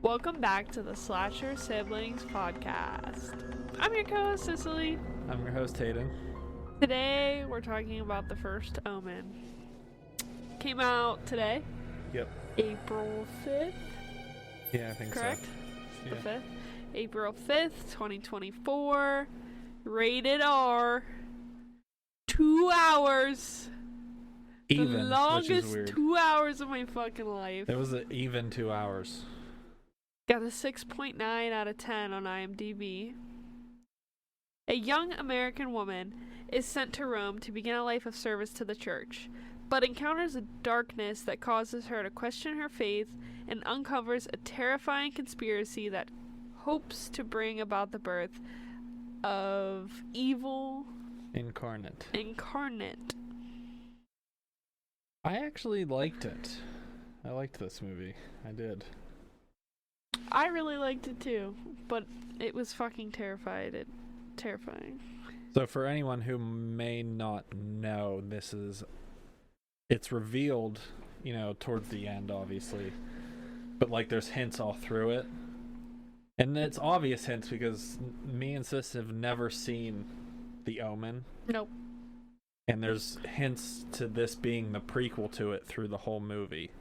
Welcome back to the Slasher Siblings podcast. I'm your co-host Cicely. I'm your host Hayden. Today we're talking about the first Omen. Came out today. Yep. April 5th. Yeah, I think correct? So. The 5th. April 5th, 2024. Rated R. 2 hours. Even, the which is longest weird. 2 hours of my fucking life. It was an even 2 hours. Got a 6.9 out of 10 on IMDb. A young American woman is sent to Rome to begin a life of service to the church, but encounters a darkness that causes her to question her faith and uncovers a terrifying conspiracy that hopes to bring about the birth of evil Incarnate. I actually liked it. I liked this movie. I did. I really liked it too, but it was fucking terrifying. So for anyone who may not know, it's revealed, towards the end, obviously. But there's hints all through it. And it's obvious hints because me and Sis have never seen The Omen. Nope. And there's hints to this being the prequel to it through the whole movie.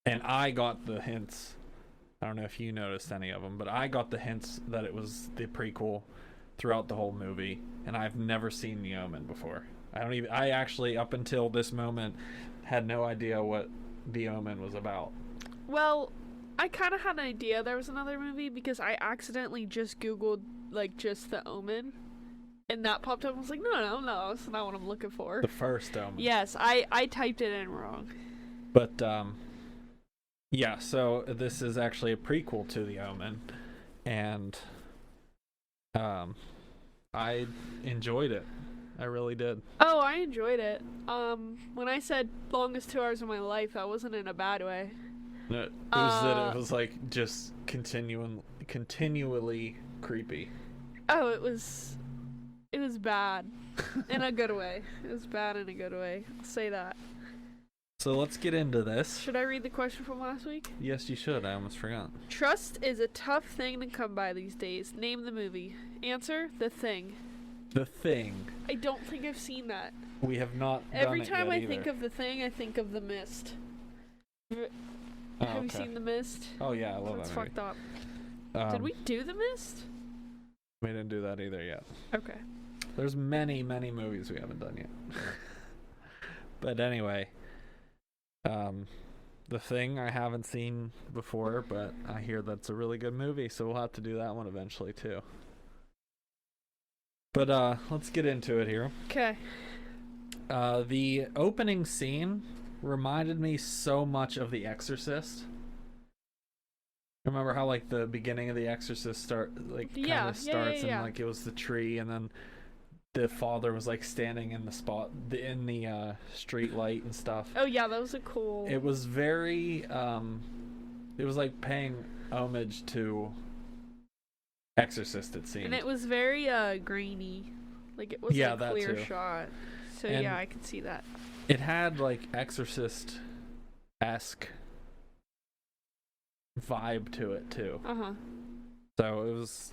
And I got the hints. I don't know if you noticed any of them, but I got the hints that it was the prequel throughout the whole movie, and I've never seen The Omen before. I actually, up until this moment, had no idea what The Omen was about. Well, I kind of had an idea there was another movie because I accidentally just Googled, just The Omen, and that popped up. I was like, no, that's not what I'm looking for. The first Omen. Yes, I typed it in wrong. But, yeah, so this is actually a prequel to The Omen, and I enjoyed it. I really did. Oh, I enjoyed it. When I said longest 2 hours of my life, that wasn't in a bad way. No, it was that it was just continually creepy. Oh, it was bad in a good way. It was bad in a good way. I'll say that. So let's get into this. Should I read the question from last week? Yes, you should. I almost forgot. Trust is a tough thing to come by these days. Name the movie. Answer, The Thing. The Thing. I don't think I've seen that. We have not Every done it time yet I either. think of The Thing, I think of The Mist. Have you seen The Mist? Oh, yeah, I love That's that movie. fucked up. Did we do The Mist? We didn't do that either yet. Okay. There's many, many movies we haven't done yet. But anyway... The Thing I haven't seen before, but I hear that's a really good movie, so we'll have to do that one eventually too. But let's get into it here. Okay. The opening scene reminded me so much of The Exorcist. Remember how the beginning of The Exorcist starts and it was the tree, and then the father was standing in the spot in the street light and stuff. Oh yeah, that was a cool. It was very it was paying homage to Exorcist, it seemed. And it was very grainy. It wasn't a clear shot. So and yeah, I could see that. It had Exorcist-esque vibe to it too. Uh-huh. So it was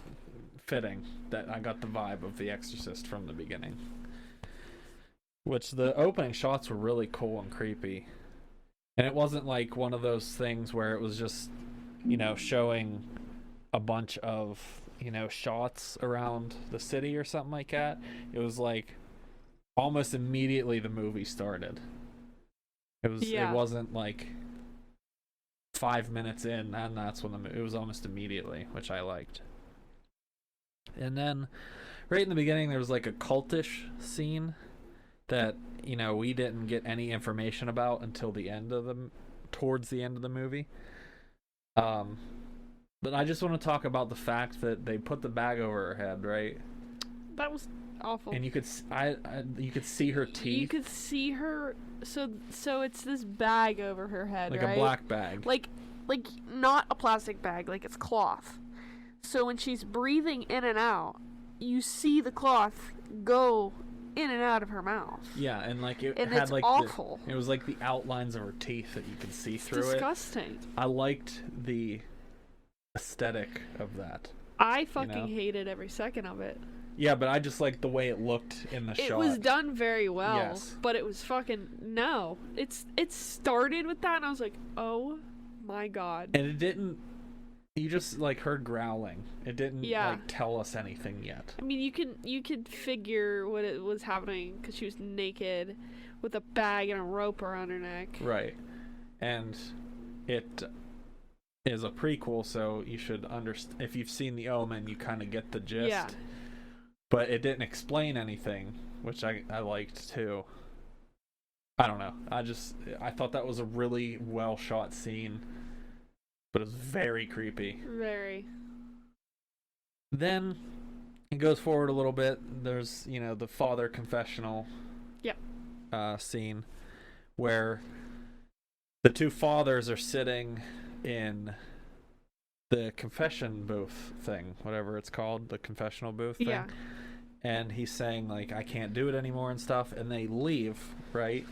fitting that I got the vibe of The Exorcist from the beginning. Which the opening shots were really cool and creepy. And it wasn't one of those things where it was just, showing a bunch of, shots around the city or something like that. It was almost immediately the movie started. It wasn't 5 minutes in and that's when it was almost immediately, which I liked. And then right in the beginning there was a cultish scene that we didn't get any information about until towards the end of the movie. But I just want to talk about the fact that they put the bag over her head, right? That was awful. And you could you could see her teeth. You could see her. So it's this bag over her head, right? A black bag. Not a plastic bag, it's cloth. So when she's breathing in and out, you see the cloth go in and out of her mouth. Yeah, and it and had it's awful. It was the outlines of her teeth that you could see through disgusting. I liked the aesthetic of that. I fucking hated every second of it. Yeah, but I just like the way it looked in the shot. It was done very well, Yes. but it was fucking no. It started with that, and I was like, oh my god. And it didn't. You just like heard growling. It didn't like tell us anything yet. I mean, you could figure what it was happening because she was naked, with a bag and a rope around her neck. Right, and it is a prequel, so you should understand. If you've seen the Omen, you kind of get the gist. Yeah. But it didn't explain anything, which I liked too. I don't know. I thought that was a really well shot scene, but it was very creepy. Very. Then it goes forward a little bit. There's, the father confessional scene where the two fathers are sitting in the confession booth thing, whatever it's called, the confessional booth thing. Yeah. And he's saying, like, I can't do it anymore and stuff, and they leave, right?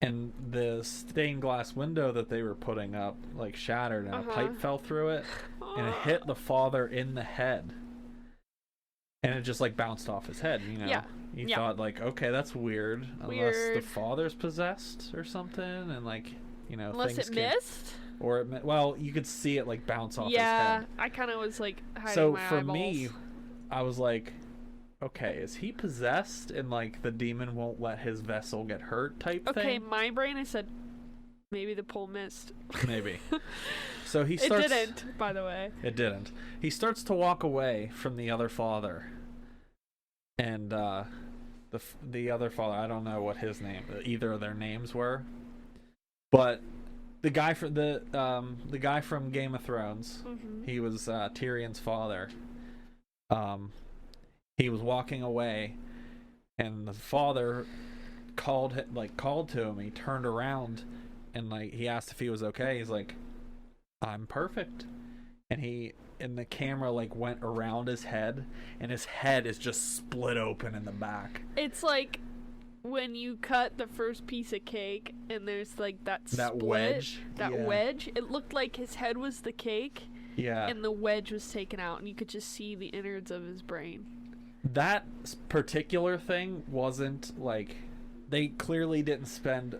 And the stained glass window that they were putting up, like, shattered, and a pipe fell through it, and it hit the father in the head. And it just, like, bounced off his head, Yeah. You thought, like, okay, that's weird. Unless the father's possessed or something, and, like, Unless it missed? Or, you could see it, like, bounce off his head. Yeah, I kind of was, like, hiding my eyeballs. So, for me, I was like, okay, is he possessed and, like, the demon won't let his vessel get hurt type thing? Okay, my brain, I said, maybe the pole missed. Maybe. So he starts... It didn't, by the way. It didn't. He starts to walk away from the other father. And, the other father, I don't know what his name, either of their names were. But the guy from the guy from Game of Thrones, he was Tyrion's father. He was walking away, and the father called to him. He turned around, and like he asked if he was okay. He's like, "I'm perfect," and the camera like went around his head, and his head is just split open in the back. It's like when you cut the first piece of cake and there's like that wedge. Wedge. It looked like his head was the cake. Yeah. And the wedge was taken out, and you could just see the innards of his brain. That particular thing wasn't like, they clearly didn't spend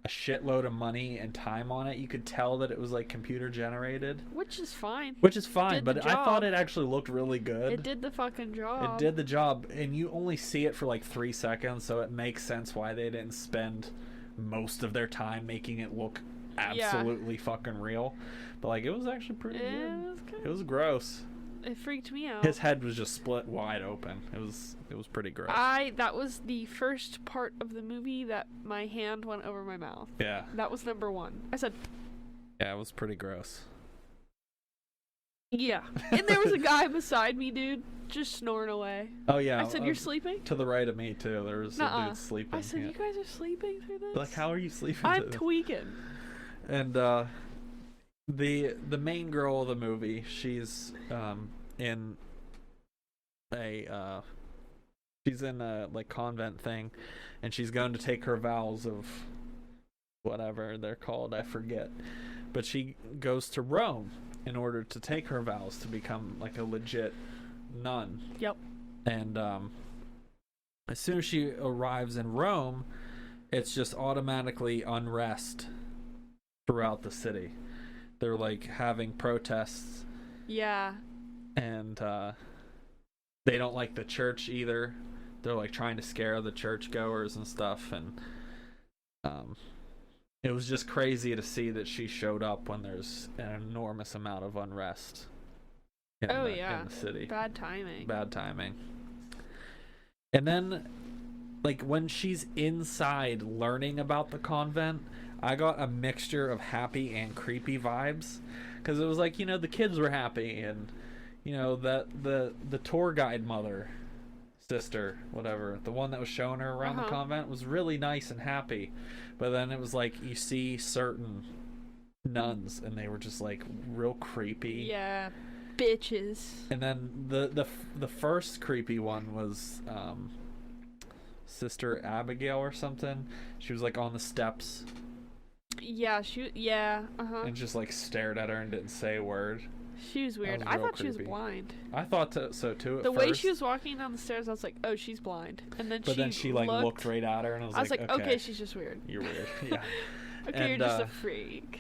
a shitload of money and time on it. You could tell that it was like computer generated, which is fine, but I thought it actually looked really good. It did the fucking job. It did the job, and you only see it for like 3 seconds, so it makes sense why they didn't spend most of their time making it look absolutely fucking real. But like, it was actually pretty good. It was gross. It freaked me out. His head was just split wide open. It was pretty gross. That was the first part of the movie that my hand went over my mouth. Yeah. That was number one. I said, yeah, it was pretty gross. Yeah. And there was a guy beside me, dude, just snoring away. Oh, yeah. I said, you're sleeping? To the right of me, too. There was a dude sleeping. I said, you guys are sleeping through this? Like, how are you sleeping I'm tweaking. And, the main girl of the movie, she's in a like convent thing, and she's going to take her vows of whatever they're called, I forget, but she goes to Rome in order to take her vows to become like a legit nun. Yep. And as soon as she arrives in Rome, it's just automatically unrest throughout the city. They're like having protests. Yeah. And they don't like the church either. They're like trying to scare the churchgoers and stuff. And it was just crazy to see that she showed up when there's an enormous amount of unrest in the city. Bad timing. Bad timing. And then, like, when she's inside learning about the convent, I got a mixture of happy and creepy vibes, because it was like, the kids were happy, and that the tour guide sister, whatever, the one that was showing her around the convent, was really nice and happy. But then it was like, you see certain nuns, and they were just like real creepy. Yeah, bitches. And then the first creepy one was Sister Abigail or something. She was like on the steps Yeah, and just like stared at her and didn't say a word. She was weird. was I real thought she was creepy. blind. I thought so too at The way first, she was walking down the stairs, I was like, oh, she's blind. And then but then she like looked right at her, and I was like, okay, she's just weird. You're weird. Yeah. Okay, And, you're just a freak.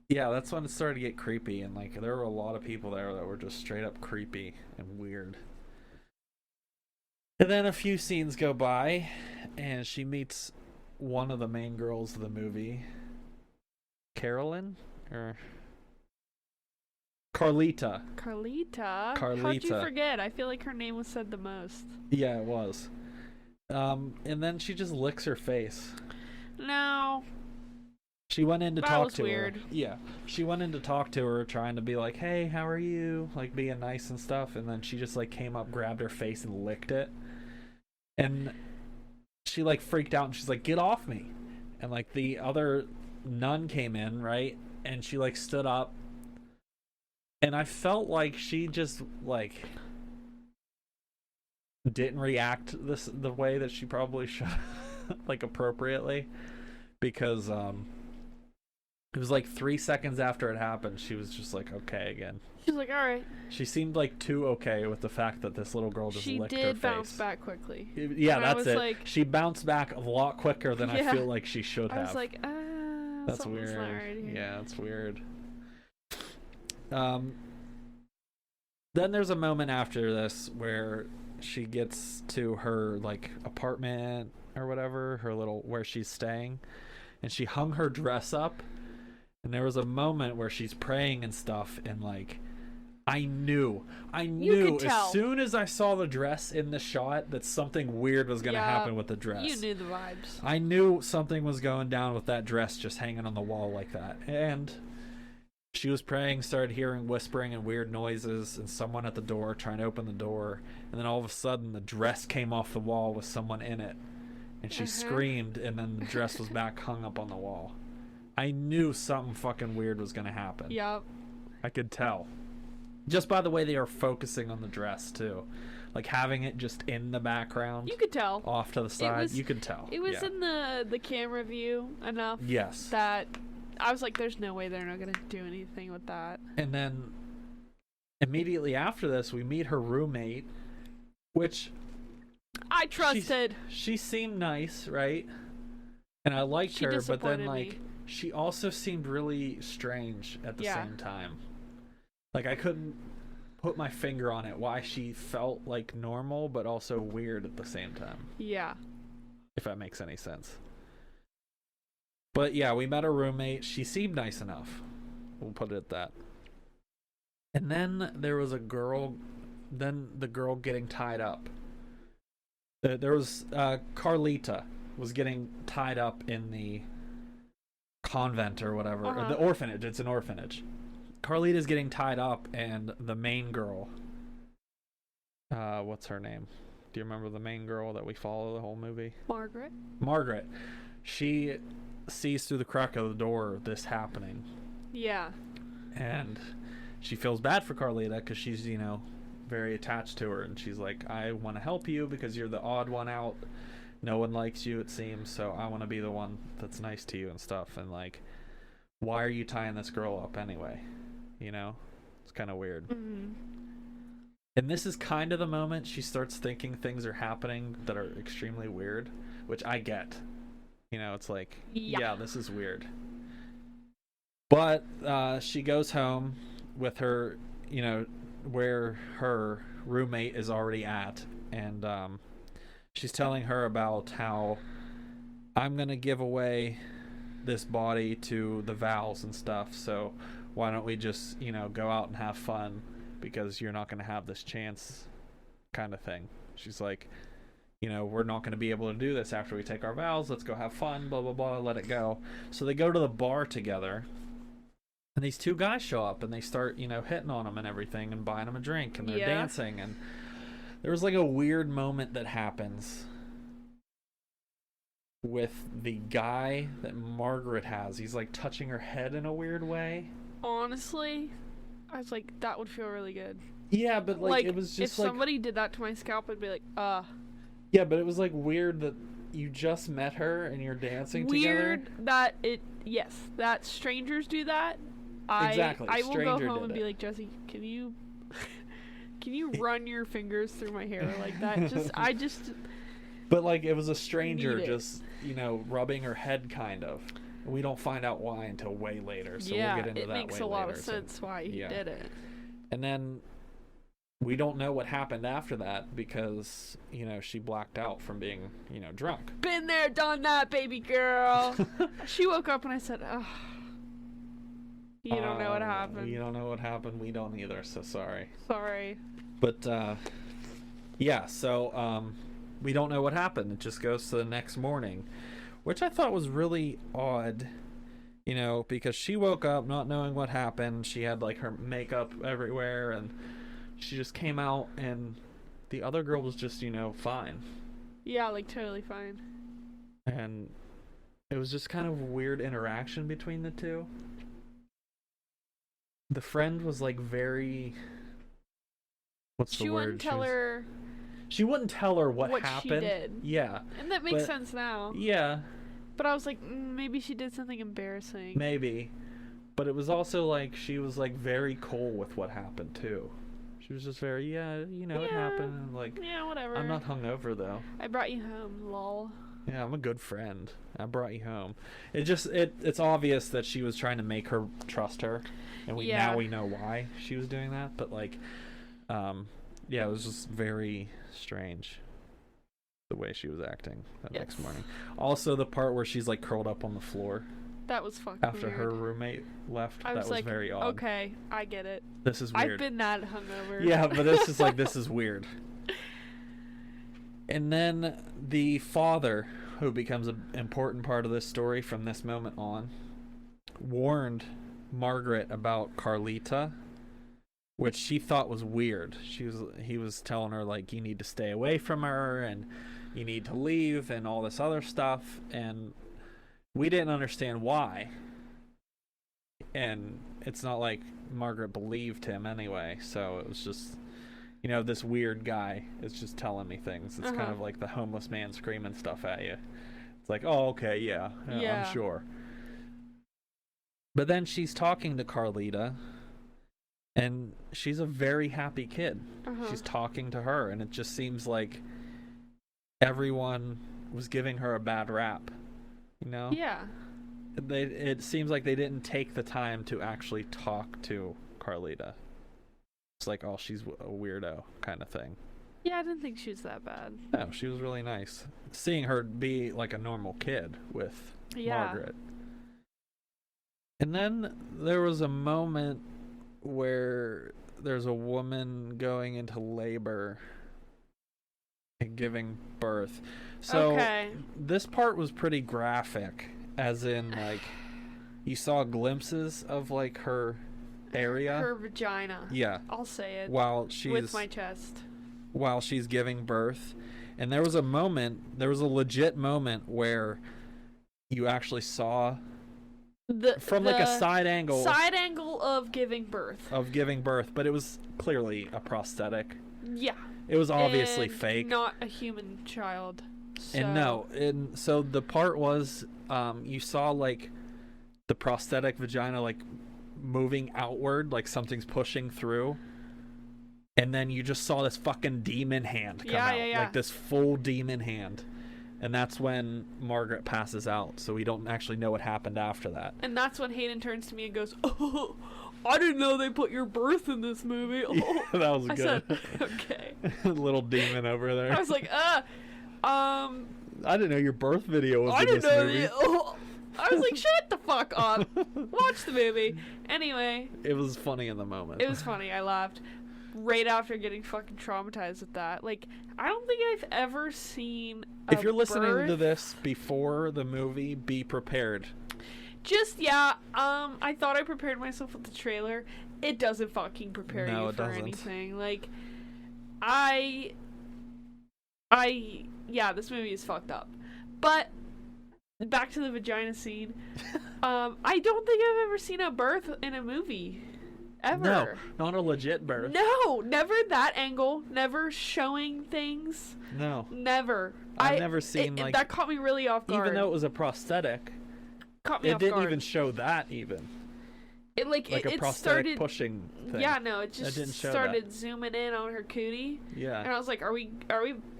Yeah, that's when it started to get creepy, and like there were a lot of people there that were just straight up creepy and weird. And then a few scenes go by, and she meets one of the main girls of the movie, Carolyn or Carlita. Carlita? Carlita. How'd you forget? I feel like her name was said the most. Yeah, it was. And then she just licks her face. No. She went in to That talk was to weird. her. Yeah. She went in to talk to her, trying to be like, hey, how are you? Like, being nice and stuff. And then she just, like, came up, grabbed her face, and licked it. And she, like, freaked out, and she's like, get off me. And, like, the other nun came in, right? And she, like, stood up. And I felt like she just, like, didn't react the way that she probably should, like, appropriately. Because, it was like 3 seconds after it happened, she was just like, okay again. She's like, alright. She seemed like too okay with the fact that this little girl just licked her face. She did bounce back quickly. Yeah, and that's it. Like, she bounced back a lot quicker than I feel like she should have. I was like, that's weird. Not right here. Yeah, it's weird. Then there's a moment after this where she gets to her like apartment or whatever, her little where she's staying, and she hung her dress up. And there was a moment where she's praying and stuff, and like, I knew as soon as I saw the dress in the shot that something weird was going to happen with the dress. You knew the vibes. I knew something was going down with that dress just hanging on the wall like that. And she was praying, started hearing whispering and weird noises, and someone at the door trying to open the door. And then all of a sudden, the dress came off the wall with someone in it. And she screamed, and then the dress was back hung up on the wall. I knew something fucking weird was going to happen. Yep. I could tell. Just by the way they are focusing on the dress, too. Like, having it just in the background. You could tell. Off to the side. You could tell. It was in the camera view enough. Yes. That I was like, there's no way they're not going to do anything with that. And then, immediately after this, we meet her roommate, which... I trusted. She seemed nice, right? And I liked her, but then, like... She also seemed really strange at the same time. Like, I couldn't put my finger on it, why she felt like normal, but also weird at the same time. Yeah. If that makes any sense. But yeah, we met her roommate. She seemed nice enough. We'll put it at that. And then there was a girl, then the girl getting tied up. There was, Carlita was getting tied up in the convent or whatever, or the orphanage. It's an orphanage. Carlita's getting tied up, and the main girl, what's her name? Do you remember the main girl that we follow the whole movie? Margaret. She sees through the crack of the door this happening. Yeah. And she feels bad for Carlita because she's, you know, very attached to her, and she's like, I want to help you because you're the odd one out. No one likes you, it seems, so I want to be the one that's nice to you and stuff. And like, why are you tying this girl up anyway? You know, it's kind of weird. Mm-hmm. And this is kind of the moment she starts thinking things are happening that are extremely weird, which I get. You know, it's like, yeah, this is weird. But she goes home with her, you know, where her roommate is already at, and she's telling her about how I'm going to give away this body to the vows and stuff, so why don't we just, you know, go out and have fun because you're not going to have this chance kind of thing. She's like, you know, we're not going to be able to do this after we take our vows. Let's go have fun, blah, blah, blah, let it go. So they go to the bar together, and these two guys show up, and they start, you know, hitting on them and everything and buying them a drink, and they're dancing, and there was like a weird moment that happens with the guy that Margaret has. He's like touching her head in a weird way. Honestly, I was like, that would feel really good. Yeah, but like it was just if somebody did that to my scalp, I'd be like, Yeah, but it was like weird that you just met her and you're dancing Weird together. that strangers do that. Exactly. I will go Stranger home did and be it. like, Jesse, can you run your fingers through my hair like that? I just. But like, it was a stranger Need it. just, rubbing her head, kind of. We don't find out why until way later, so we'll get into that way later. It makes a lot of sense why he did it. And then we don't know what happened after that because, she blacked out from being, drunk. Been there, done that, baby girl. She woke up and I said, "Oh, you don't know what happened." You don't know what happened. We don't either. So sorry. Sorry. But yeah. So we don't know what happened. It just goes to the next morning, which I thought was really odd. Because she woke up not knowing what happened. She had like her makeup everywhere, and she just came out, and the other girl was just, fine. Yeah, like totally fine. And it was just kind of a weird interaction between the two. The friend was like very. What's the word? She wouldn't tell her what happened. She did. Yeah. And that makes sense now. Yeah. But I was like, maybe she did something embarrassing. Maybe. But it was also like she was like very cool with what happened too. She was just very, it happened. And like, yeah, whatever. I'm not hungover though. I brought you home, lol. Yeah, I'm a good friend. I brought you home. It's obvious that she was trying to make her trust her, and now we know why she was doing that. But like, it was just very strange the way she was acting that next morning. Also, the part where she's like curled up on the floor. That was fucking after weird. her roommate left. That was like, very odd. Okay, I get it. This is weird. I've been that hungover. Yeah, but it's just like, this is weird. And then the father, who becomes an important part of this story from this moment on, warned Margaret about Carlita, which she thought was weird. He was telling her like, you need to stay away from her and you need to leave and all this other stuff, and we didn't understand why. And it's not like Margaret believed him anyway, so it was just, this weird guy is just telling me things. It's kind of like the homeless man screaming stuff at you. It's like, oh, okay, yeah, I'm sure. But then she's talking to Carlita, and she's a very happy kid. She's talking to her, and it just seems like everyone was giving her a bad rap. Yeah. It seems like they didn't take the time to actually talk to Carlita. It's like, oh, she's a weirdo kind of thing. Yeah, I didn't think she was that bad. No, she was really nice. Seeing her be like a normal kid with Margaret. And then there was a moment where there's a woman going into labor and giving birth. So this part was pretty graphic, as in like you saw glimpses of like her area, her vagina. Yeah, I'll say it with my chest while she's giving birth. And there was a legit moment where you actually saw from like a side angle of giving birth, but it was clearly a prosthetic. Yeah, it was obviously fake, not a human child. So. And so the part was you saw like the prosthetic vagina like moving outward, like something's pushing through, and then you just saw this fucking demon hand come out. Like this full demon hand. And that's when Margaret passes out, so we don't actually know what happened after that. And that's when Hayden turns to me and goes, "Oh, I didn't know they put your birth in this movie." Oh. Yeah, that was good. I said, okay. Little demon over there. I was like, I didn't know your birth video was in this movie. I was like, shut the fuck up. Watch the movie. Anyway. It was funny in the moment. It was funny. I laughed. Right after getting fucking traumatized with that. Like, I don't think I've ever seen if you're listening to this before the movie, be prepared. I thought I prepared myself with the trailer. It doesn't fucking prepare you for anything. Like, this movie is fucked up. But back to the vagina scene. I don't think I've ever seen a birth in a movie ever. No, not a legit birth. No, never that angle. Never showing things. No. Never. I've never seen like that caught me really off guard. even though it was a prosthetic. Caught me it off didn't guard. even show that even. It like a prosthetic started pushing thing. Yeah, no, it just didn't show started zooming in on her cootie. Yeah. And I was like, are we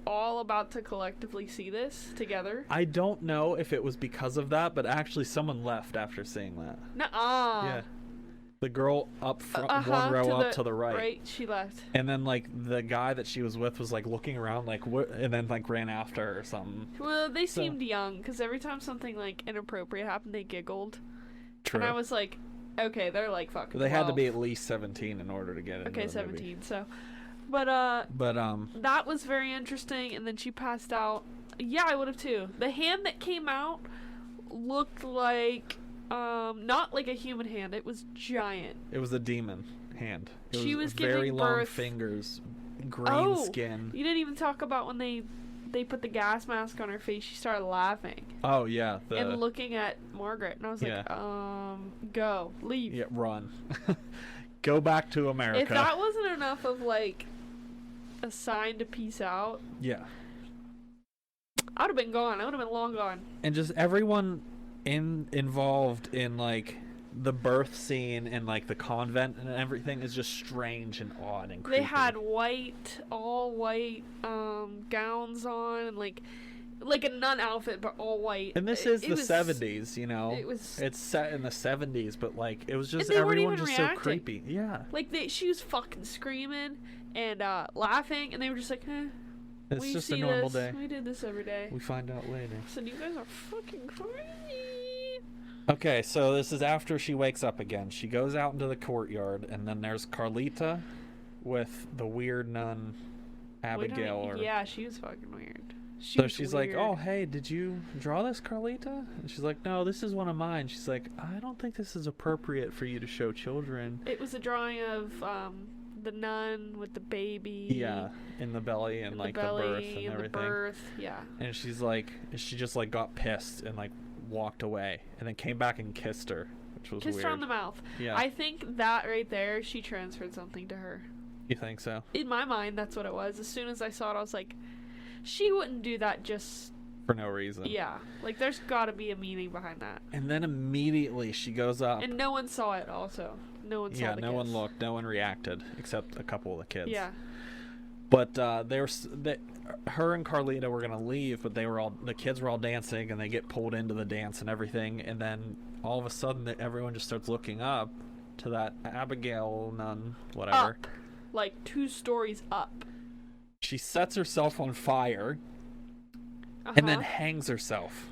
all about to collectively see this together? I don't know if it was because of that, but actually someone left after seeing that. Nuh-uh. Yeah. The girl up front, one row up to the right. Right, she left. And then like the guy that she was with was like looking around like what, and then like ran after her or something. Well, they seemed young because every time something like inappropriate happened, they giggled. True. And I was like, okay, they're like fucking. They had to 12. be at least 17 in order to get into Okay, the 17. movie. So, but that was very interesting. And then she passed out. Yeah, I would have too. The hand that came out looked like not like a human hand. It was giant. It was a demon hand. It She was very giving long birth. fingers, green skin. You didn't even talk about when they put the gas mask on her face. She started laughing. Oh yeah, and looking at Margaret, and I was like, go, leave. Yeah, run. Go back to America. If that wasn't enough of like a sign to peace out, yeah, I would have been gone. I would have been long gone. and just everyone involved in like the birth scene and like the convent and everything is just strange and odd and creepy. They had all white gowns on, and like a nun outfit, but all white. And this is the 70s, you know. It's set in the 70s, but like it was just they weren't everyone even just reacting. so creepy. Yeah. Like she was fucking screaming and laughing, and they were just like, It's just a normal day. We did this every day. We find out later. So you guys are fucking crazy. Okay, so this is after she wakes up again. She goes out into the courtyard, and then there's Carlita with the weird nun, Abigail. Yeah, she was fucking weird. She's like, oh, hey, did you draw this, Carlita? And she's like, no, this is one of mine. She's like, I don't think this is appropriate for you to show children. It was a drawing of the nun with the baby. Yeah, in the belly and like the birth and everything. The birth, yeah. And she's like, she just like got pissed and like walked away, and then came back and kissed her, which was Kissed weird. her on the mouth. Yeah. I think that right there, she transferred something to her. You think so? In my mind, that's what it was. As soon as I saw it, I was like, she wouldn't do that just for no reason. Yeah, like there's got to be a meaning behind that. And then immediately she goes up. And no one saw it. Also, no one saw. Yeah, the no kiss. one looked, no one reacted, except a couple of the kids. Yeah. But her and Carlita were gonna leave, but the kids were all dancing, and they get pulled into the dance and everything, and then all of a sudden everyone just starts looking up to that Abigail nun, whatever. Up. Like 2 stories up. She sets herself on fire, and then hangs herself.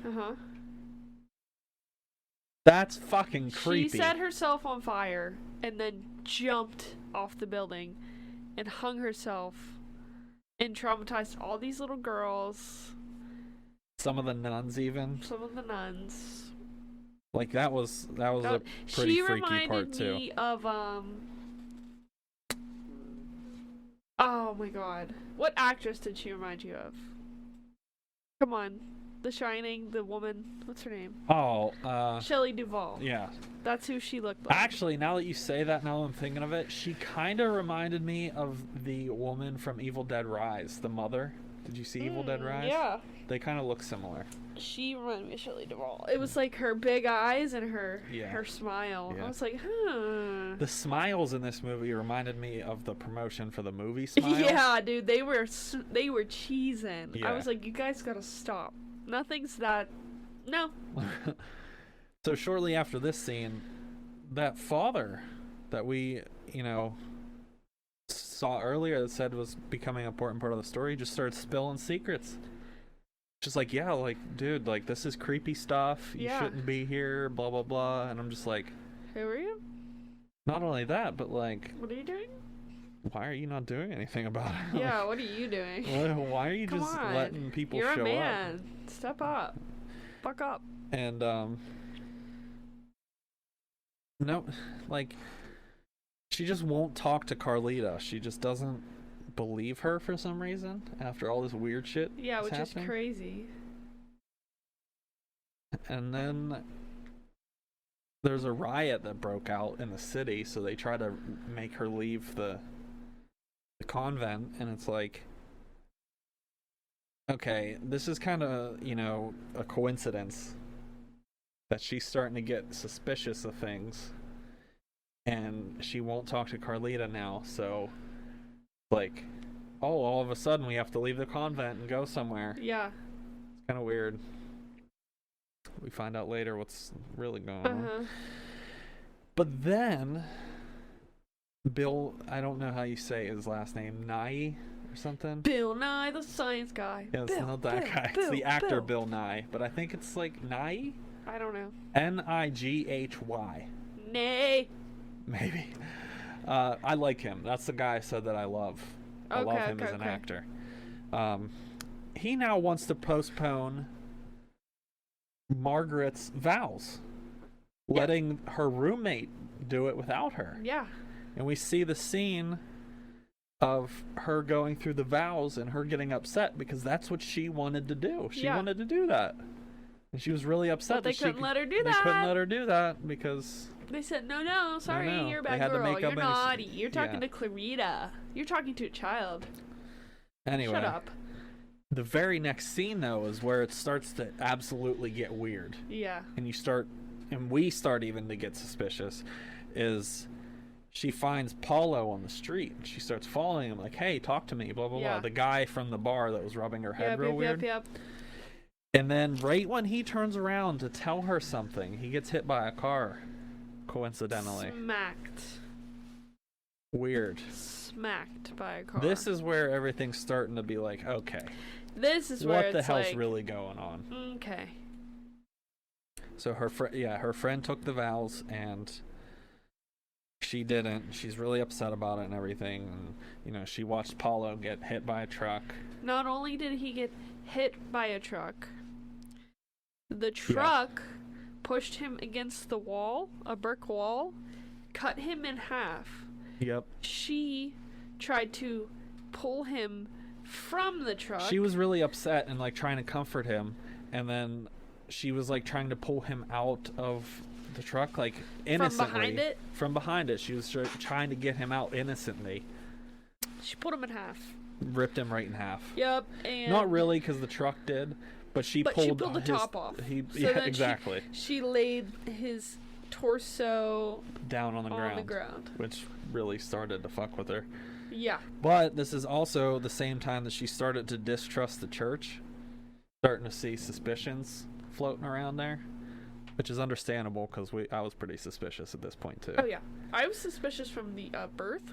That's fucking creepy. She set herself on fire and then jumped off the building and hung herself and traumatized all these little girls. Some of the nuns even. Some of the nuns. Like that was a pretty freaky part too. She reminded me of oh my god. What actress did she remind you of? Come on. The Shining, the woman, what's her name? Oh, Shelley Duvall. Yeah. That's who she looked like. Actually, now that you say that, now I'm thinking of it, she kind of reminded me of the woman from Evil Dead Rise, the mother. Did you see Evil Dead Rise? Yeah. They kind of look similar. She reminded me of Shelley Duvall. It was like her big eyes and her smile. Yeah. I was like, The smiles in this movie reminded me of the promotion for the movie Smile. Yeah, dude, they were cheesing. Yeah. I was like, you guys gotta stop. Nothing's that. No. So shortly after this scene, that father that we, saw earlier that said was becoming an important part of the story just started spilling secrets. Just like, yeah, like, dude, like, this is creepy stuff. You shouldn't be here, blah, blah, blah. And I'm just like... Who are you? Not only that, but like... What are you doing? Why are you not doing anything about it? Yeah, what are you doing? Why are you Come just on. letting people You're show a man. up? Step up. Fuck up. And, no, like, she just won't talk to Carlita. She just doesn't believe her for some reason after all this weird shit. Yeah, which happening. is crazy. And then there's a riot that broke out in the city, so they try to make her leave the convent, and it's like, okay, this is kind of, a coincidence that she's starting to get suspicious of things, and she won't talk to Carlita now, so, like, all of a sudden we have to leave the convent and go somewhere. Yeah. It's kind of weird. We find out later what's really going on. But then, Bill, I don't know how you say his last name, Nye or something? Bill Nye, the science guy. Yeah, it's not that guy. It's the actor Bill Nye. But I think it's like Nye? I don't know. Nighy. Nay. Maybe. I like him. That's the guy I said that I love. I love him as an actor. He now wants to postpone Margaret's vows, letting her roommate do it without her. Yeah. And we see the scene of her going through the vows and her getting upset because that's what she wanted to do. She wanted to do that. And she was really upset but they couldn't let her do that. They couldn't let her do that because they said, no, sorry, no. You're a bad girl. You're naughty. You're talking to Clarita. You're talking to a child. Anyway. Shut up. The very next scene, though, is where it starts to absolutely get weird. Yeah. And we start even to get suspicious, is she finds Paulo on the street. She starts following him like, hey, talk to me, blah, blah, blah. The guy from the bar that was rubbing her head real weird. Yep. And then right when he turns around to tell her something, he gets hit by a car, coincidentally. Smacked. Weird. Smacked by a car. This is where everything's starting to be like, okay. This is where what the hell's like, really going on? Okay. So her friend took the vows and she didn't. She's really upset about it and everything. And, she watched Paulo get hit by a truck. Not only did he get hit by a truck, the truck pushed him against the wall, a brick wall, cut him in half. Yep. She tried to pull him from the truck. She was really upset and like trying to comfort him, and then she was like trying to pull him out of the truck, like innocently. From behind it. She was trying to get him out innocently. She pulled him in half. Ripped him right in half. Yep. And not really, because the truck did, but she pulled the top off. Exactly. She laid his torso down on the ground, which really started to fuck with her. Yeah. But this is also the same time that she started to distrust the church, starting to see suspicions floating around there, which is understandable because I was pretty suspicious at this point too. Oh yeah, I was suspicious from the birth.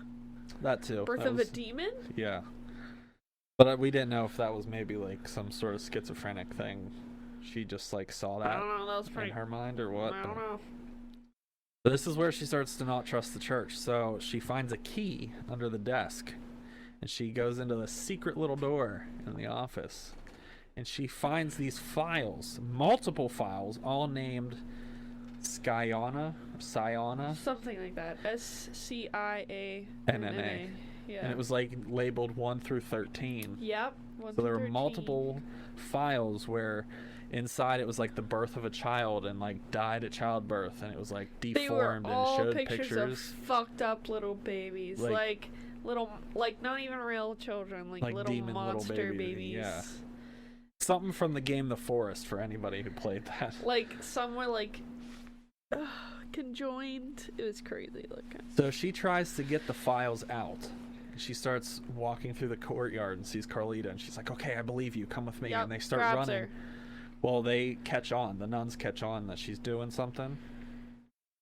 That too. Birth of a demon. Yeah, but we didn't know if that was maybe like some sort of schizophrenic thing. She just like saw that, I don't know, that was pretty... in her mind or what. I don't know. But this is where she starts to not trust the church. So she finds a key under the desk, and she goes into the secret little door in the office, and she finds these files, multiple files, all named Sciana, something like that. SCIANNA. Yeah. And it was like labeled 1 through 13. Yep. So there were multiple files where inside it was like the birth of a child and like died at childbirth, and it was like deformed and showed pictures of fucked up little babies, like little, like not even real children, like little monster babies. Yeah. Something from the game The Forest for anybody who played that. Like some were like conjoined. It was crazy looking. So she tries to get the files out. She starts walking through the courtyard and sees Carlita, and she's like, okay, I believe you, come with me. Yep, and they start running. Her. Well, they catch on. The nuns catch on that she's doing something,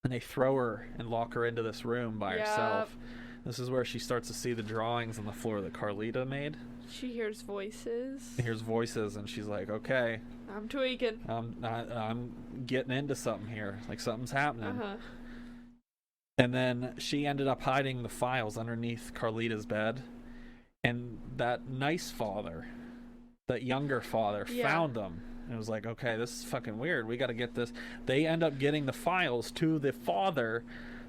and they throw her and lock her into this room by herself. This is where she starts to see the drawings on the floor that Carlita made. She hears voices. And she's like, okay, I'm tweaking. I'm getting into something here. Like something's happening. Uh-huh. And then she ended up hiding the files underneath Carlita's bed. And that nice father, that younger father, found them. And it was like, okay, this is fucking weird. We got to get this. They end up getting the files to the father,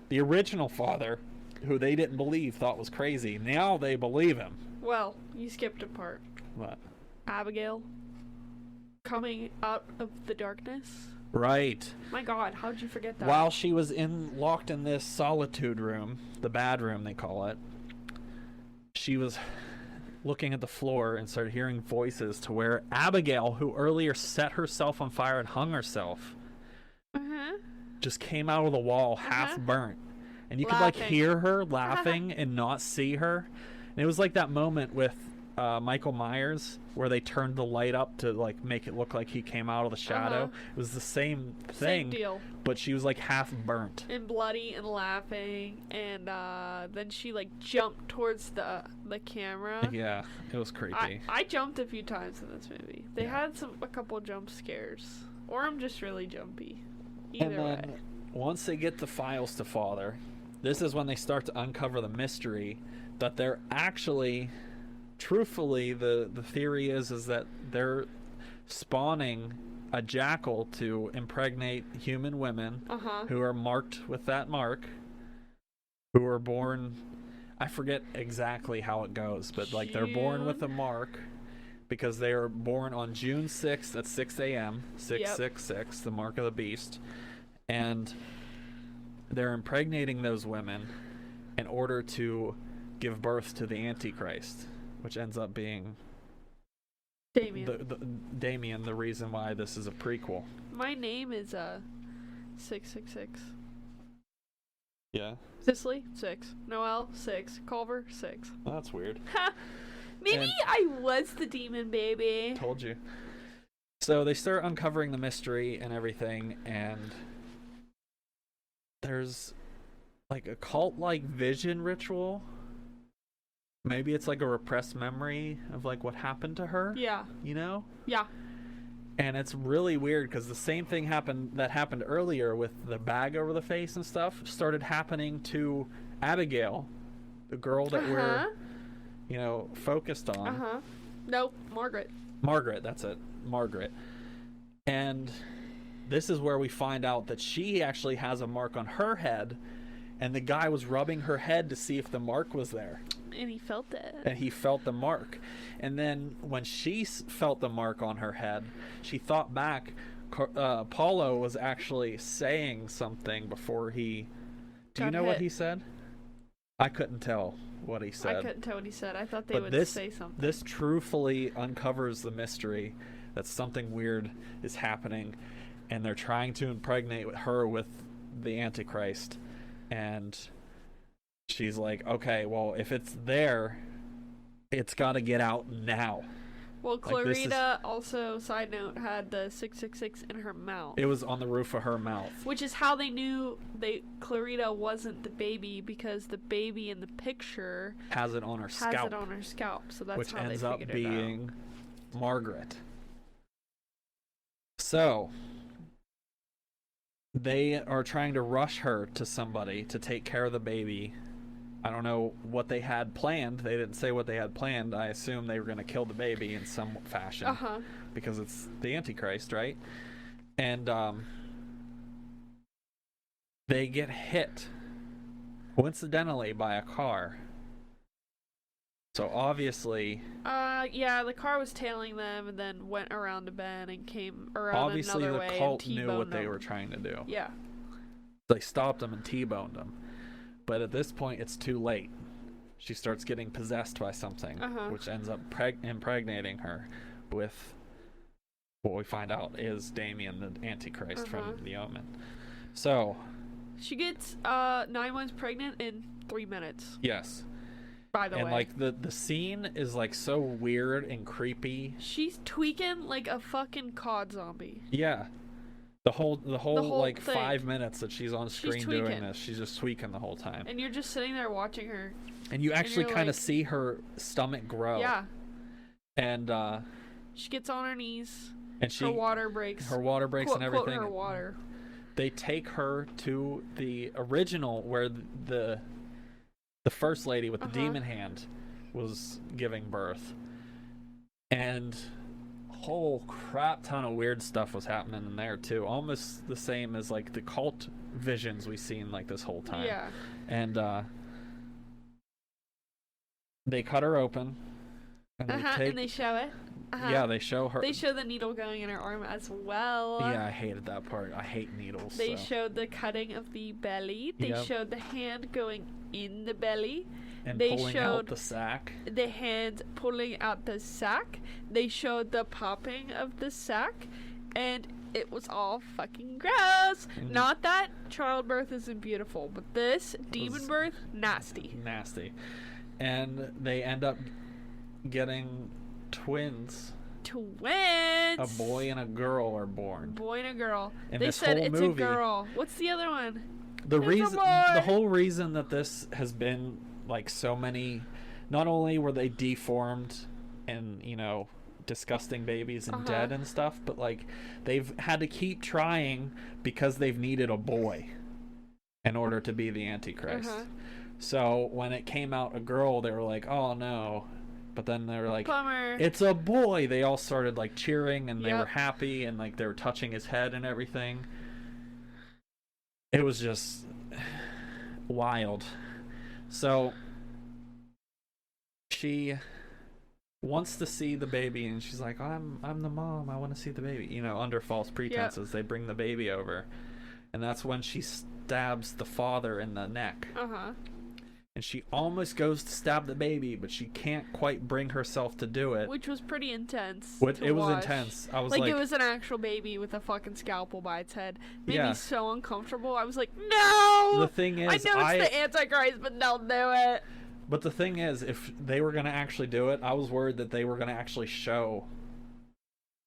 the original father, who they didn't believe, thought was crazy. Now they believe him. Well, you skipped a part. What? Abigail coming out of the darkness. Right. My God, how'd you forget that? While she was locked in this solitude room, the bad room they call it, she was looking at the floor and started hearing voices to where Abigail, who earlier set herself on fire and hung herself, just came out of the wall half burnt. And you could like hear her laughing and not see her. And it was like that moment with Michael Myers where they turned the light up to like make it look like he came out of the shadow. It was the same thing. Same deal. But she was like half burnt. And bloody and laughing. And then she like jumped towards the camera. Yeah, it was creepy. I jumped a few times in this movie. They had a couple jump scares. Or I'm just really jumpy. Either way. Once they get the files to Father, this is when they start to uncover the mystery that they're actually, truthfully, the theory is that they're spawning a jackal to impregnate human women who are marked with that mark, who are born, I forget exactly how it goes, but like they're born with a mark because they are born on June 6th at 6 a.m., 666, the mark of the beast. And they're impregnating those women in order to give birth to the Antichrist, which ends up being Damien, the reason why this is a prequel. My name is 666. Yeah. Cicely 6. Noel 6. Culver 6. Oh, that's weird. Maybe I was the demon baby. Told you. So they start uncovering the mystery and everything, and there's like a cult-like vision ritual. Maybe it's like a repressed memory of like what happened to her. Yeah. You know? Yeah. And it's really weird because the same thing that happened earlier with the bag over the face and stuff started happening to Abigail, the girl that we're, focused on. Nope, Margaret. Margaret, that's it. Margaret. And this is where we find out that she actually has a mark on her head, and the guy was rubbing her head to see if the mark was there. And he felt it. And he felt the mark. And then when she felt the mark on her head, she thought back. Paulo was actually saying something before he... Do you know what he said? I couldn't tell what he said. I couldn't tell what he said. I thought they would say something. This truthfully uncovers the mystery that something weird is happening, and they're trying to impregnate her with the Antichrist. And she's like, okay, well, if it's there, it's got to get out now. Well, Clarita also, side note, had the 666 in her mouth. It was on the roof of her mouth. Which is how they knew Clarita wasn't the baby, because the baby in the picture has it on her scalp. Has it on her scalp, so that's how they figured it out. Which ends up being Margaret. So, they are trying to rush her to somebody to take care of the baby. I don't know what they had planned. They didn't say what they had planned. I assume they were going to kill the baby in some fashion. Because it's the Antichrist, right? And they get hit, coincidentally, by a car. So obviously... yeah, the car was tailing them and then went around a bend and came around another way. Obviously, the cult knew what they were trying to do. Yeah. They stopped them and T-boned them. But at this point, it's too late. She starts getting possessed by something, which ends up impregnating her with what we find out is Damien, the Antichrist from the Omen. So... She gets 9 months pregnant in 3 minutes. Yes. By the way. And like the scene is like so weird and creepy. She's tweaking like a fucking COD zombie. Yeah. The whole like thing. 5 minutes that she's on screen doing this, she's just tweaking the whole time. And you're just sitting there watching her. And you actually kind of see her stomach grow. Yeah. And she gets on her knees. And her water breaks. Her water breaks and everything. Her water. They take her to the original where the first lady with the demon hand was giving birth. And whole crap ton of weird stuff was happening in there too, almost the same as like the cult visions we've seen like this whole time. Yeah. And they cut her open and they show it. Yeah, they show her. They show the needle going in her arm as well. Yeah, I hated that part. I hate needles. They so. showed the cutting of the belly. They Yep. showed the hand going in the belly. And they pulling showed out the sack. the hand pulling out the sack. They showed the popping of the sack. And it was all fucking gross. Mhm. Not that childbirth isn't beautiful, but this demon birth, nasty. Nasty. And they end up getting twins. Twins. A boy and a girl are born. Boy and a girl. In They this said whole it's movie, a girl. What's the other one? The It's a reason, boy. the whole reason that this has been like so many, not only were they deformed and disgusting babies and dead and stuff, but like they've had to keep trying because they've needed a boy in order to be the Antichrist. So when it came out a girl, they were like, oh no. But then they were like, Bummer. it's a boy. They all started like cheering and they Yep. were happy and like they were touching his head and everything. It was just wild. So she wants to see the baby and she's like, I'm the mom. I want to see the baby. Under false pretenses, they bring the baby over. And that's when she stabs the father in the neck. And she almost goes to stab the baby, but she can't quite bring herself to do it. Which was pretty intense. It was watch. intense. I was like like, it was an actual baby with a fucking scalpel by its head. Made Yeah. me so uncomfortable. I was like, no! the thing is, I know it's the Antichrist, but they'll do it. But the thing is, if they were going to actually do it, I was worried that they were going to actually show.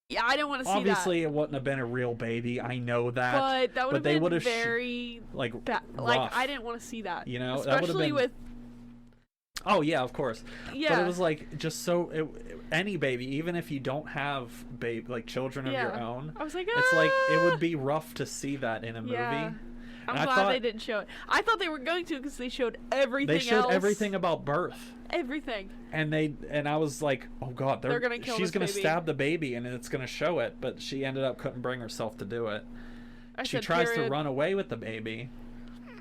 Yeah, I didn't want to see Obviously, it wouldn't have been a real baby. I know that. that. But that would have they been would've very like, like, rough. I didn't want to see that. That would have Especially been. with... Oh, yeah, of course. Yeah. But it was like, just so. Any baby, even if you don't have children of your own, I was like, it's like, it would be rough to see that in a movie. Yeah. I'm And glad they didn't show it. I thought they were going to because they showed everything else. They showed everything about birth. Everything. And I was like, oh god, They're gonna kill she's this gonna baby. stab the baby and it's gonna show it, but she ended up couldn't bring herself to do it. She said, tries to period. run away with the baby,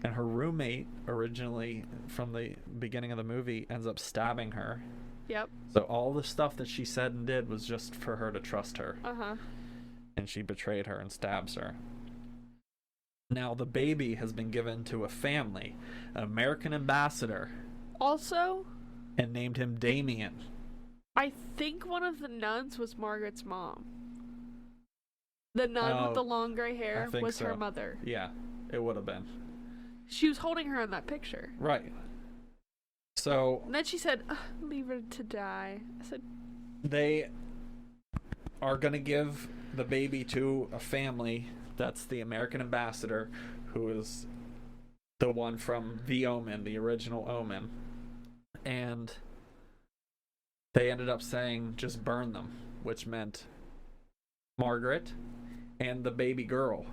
and her roommate, originally from the beginning of the movie, ends up stabbing her. Yep. So all the stuff that she said and did was just for her to trust her. And she betrayed her and stabs her. Now the baby has been given to a family, an American ambassador, Also, and named him Damien. I think one of the nuns was Margaret's mom. The nun with the long gray hair I think was her so. mother. Yeah, it would have been. She was holding her in that picture. Right. So And then she said, "Ugh, leave her to die." I said, they are going to give the baby to a family that's the American ambassador, who is the one from the Omen, the original Omen. And they ended up saying just burn them, which meant Margaret and the baby girl.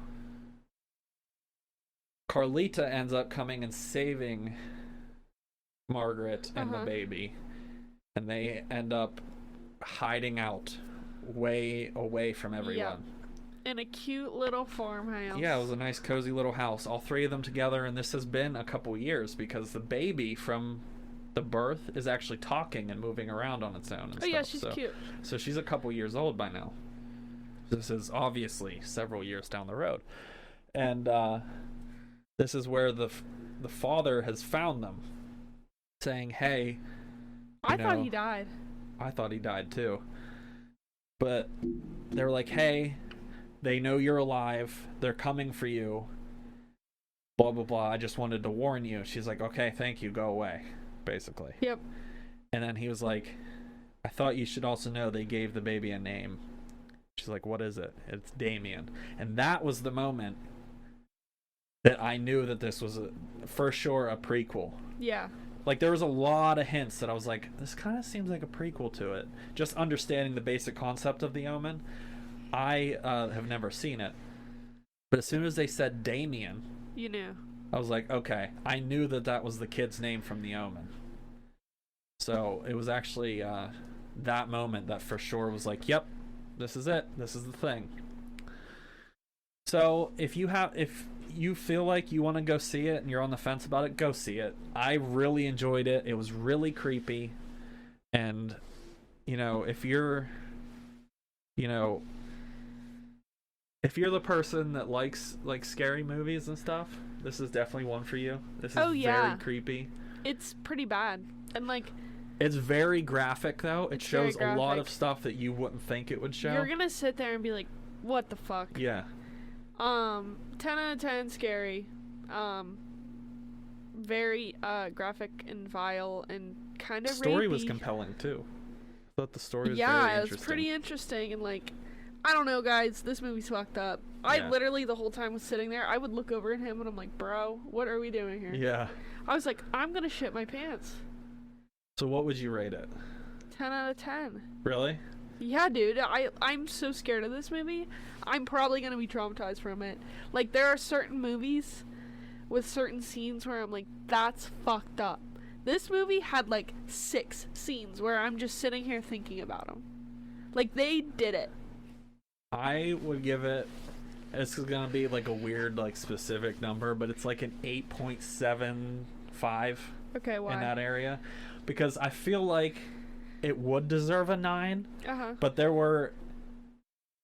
Carlita ends up coming and saving Margaret and the baby, and they end up hiding out way away from everyone. in a cute little farmhouse. Yeah, it was a nice cozy little house, all three of them together, and this has been a couple years because the baby from the birth is actually talking and moving around on its own and Oh stuff. yeah, she's cute. So she's a couple years old by now. This is obviously several years down the road. And this is where the father has found them, saying, hey, I thought he died. I thought he died too. But they're like, hey, they know you're alive. They're coming for you. Blah, blah, blah. I just wanted to warn you. She's like, okay, thank you. Go away, basically. Yep. And then he was like, I thought you should also know they gave the baby a name. She's like, what is it? It's Damien. And that was the moment that I knew that this was for sure a prequel. Yeah. Like, there was a lot of hints that I was like, this kind of seems like a prequel to it. Just understanding the basic concept of the Omen. I have never seen it. But as soon as they said Damien, You knew. I was like, okay, I knew that was the kid's name from the Omen. So it was actually that moment that for sure was like, yep, this is it. This is the thing. So if you feel like you want to go see it and you're on the fence about it, go see it. I really enjoyed it. It was really creepy. And, you know, if you're you know, if you're the person that likes like scary movies and stuff, this is definitely one for you. This is very creepy. It's pretty bad. And like, it's very graphic though. It shows a lot graphic. of stuff that you wouldn't think it would show. You're gonna sit there and be like, what the fuck? Yeah. 10 out of 10 scary. Very graphic and vile and kind of story rapey. Was compelling too. I thought the story was very Yeah, it interesting. was pretty interesting, and like, I don't know, guys, this movie's fucked up. I literally the whole time was sitting there, I would look over at him and I'm like, bro, what are we doing here? Yeah. I was like, I'm gonna shit my pants. So what would you rate it? 10 out of 10. Really? Yeah, dude, I'm so scared of this movie. I'm probably gonna be traumatized from it. Like, there are certain movies with certain scenes where I'm like, that's fucked up. This movie had like 6 scenes where I'm just sitting here thinking about them. Like, they did it. I would give it, it's gonna be like a weird like specific number, but it's like an 8.75. Okay, why? In that area, because I feel like it would deserve a 9. But there were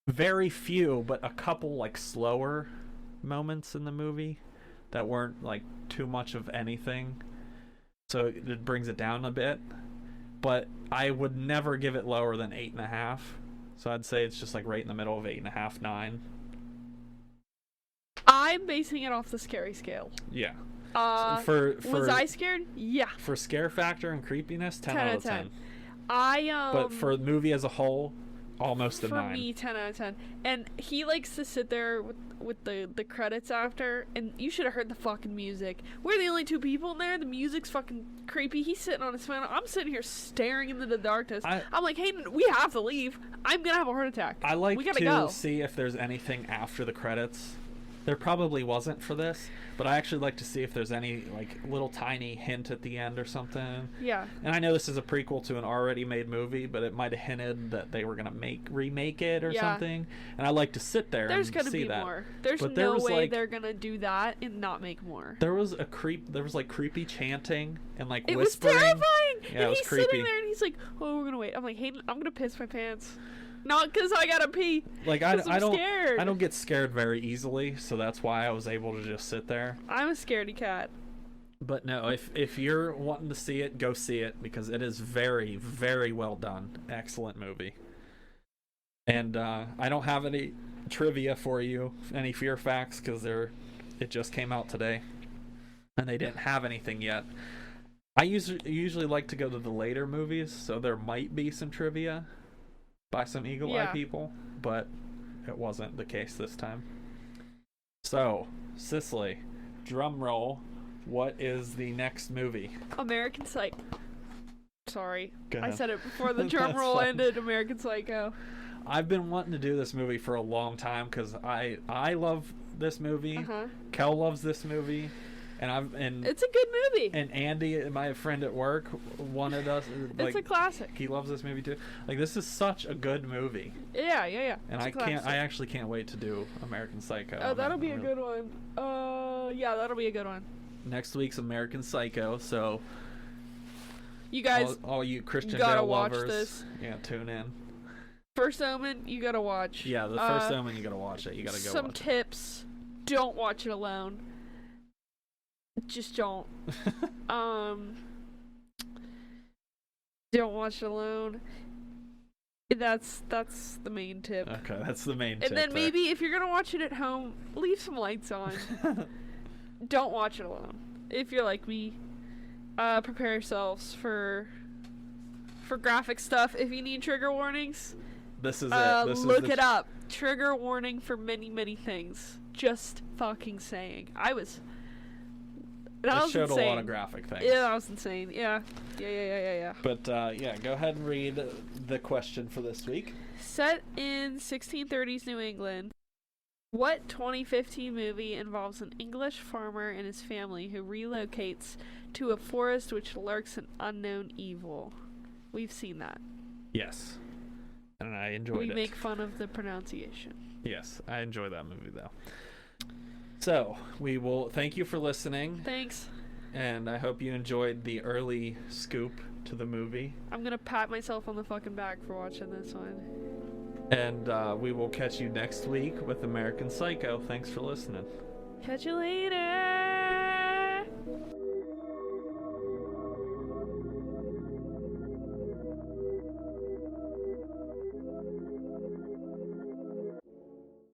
very few, but a couple like slower moments in the movie that weren't like too much of anything, so it brings it down a bit. But I would never give it lower than 8.5, so I'd say it's just like right in the middle of 8.5, 9. I'm basing it off the scary scale. Yeah. Was I scared? Yeah. For scare factor and creepiness, 10 out of 10. But for the movie as a whole, almost a 9. For me, 10 out of 10. And he likes to sit there with the credits after, and you should have heard the fucking music. We're the only 2 people in there. The music's fucking creepy. He's sitting on his phone. I'm sitting here staring into the darkness. I'm like, Hayden, we have to leave. I'm gonna have a heart attack. I like we gotta to go. see if there's anything after the credits. There probably wasn't for this, but I actually like to see if there's any like little tiny hint at the end or something. Yeah. And I know this is a prequel to an already made movie, but it might have hinted that they were gonna remake it or something. And I like to sit there and see that. There's gonna be more. There's no way they're gonna do that and not make more. There was like creepy chanting and like it whispering. Was terrifying. Yeah, and it was he's creepy. sitting there and he's like, "Oh, we're gonna wait." I'm like, "Hayden, I'm gonna piss my pants." Not because I gotta pee. Like I don't scared. I don't get scared very easily, so that's why I was able to just sit there. I'm a scaredy cat. But no, if you're wanting to see it, go see it, because it is very, very well done. Excellent movie. And I don't have any trivia for you, any fear facts, because it just came out today, and they didn't have anything yet. I usually like to go to the later movies, so there might be some trivia by some eagle-eye people, but it wasn't the case this time. So, Cicely, drum roll, what is the next movie? American Psycho. Sorry, I said it before the drum roll ended. American Psycho. I've been wanting to do this movie for a long time because I love this movie. Kel loves this movie. And it's a good movie. And Andy, my friend at work, wanted us. Like, it's a classic. He loves this movie too. Like, this is such a good movie. Yeah. And I actually can't wait to do American Psycho. Oh, that'll be a good one. Yeah, that'll be a good one. Next week's American Psycho. So, you guys, all you Christian gotta Bale watch lovers, this. Yeah, tune in. First Omen, you gotta watch. Yeah, the first Omen, you gotta watch it. You gotta go. Some tips: don't watch it alone. Just don't. Don't watch it alone. That's the main tip. Okay, that's the main tip. And then maybe if you're gonna watch it at home, leave some lights on. Don't watch it alone. If you're like me, prepare yourselves for graphic stuff. If you need trigger warnings, this is it. Look it up. Trigger warning for many things. Just fucking saying. That was showed insane. A lot of graphic things. Yeah, that was insane. Yeah. But go ahead and read the question for this week. Set in 1630s New England, what 2015 movie involves an English farmer and his family who relocates to a forest which lurks an unknown evil? We've seen that. Yes. And I enjoyed it. We make fun of the pronunciation. Yes, I enjoy that movie though. So, we will thank you for listening. Thanks. And I hope you enjoyed the early scoop to the movie. I'm gonna pat myself on the fucking back for watching this one. And we will catch you next week with American Psycho. Thanks for listening. Catch you later.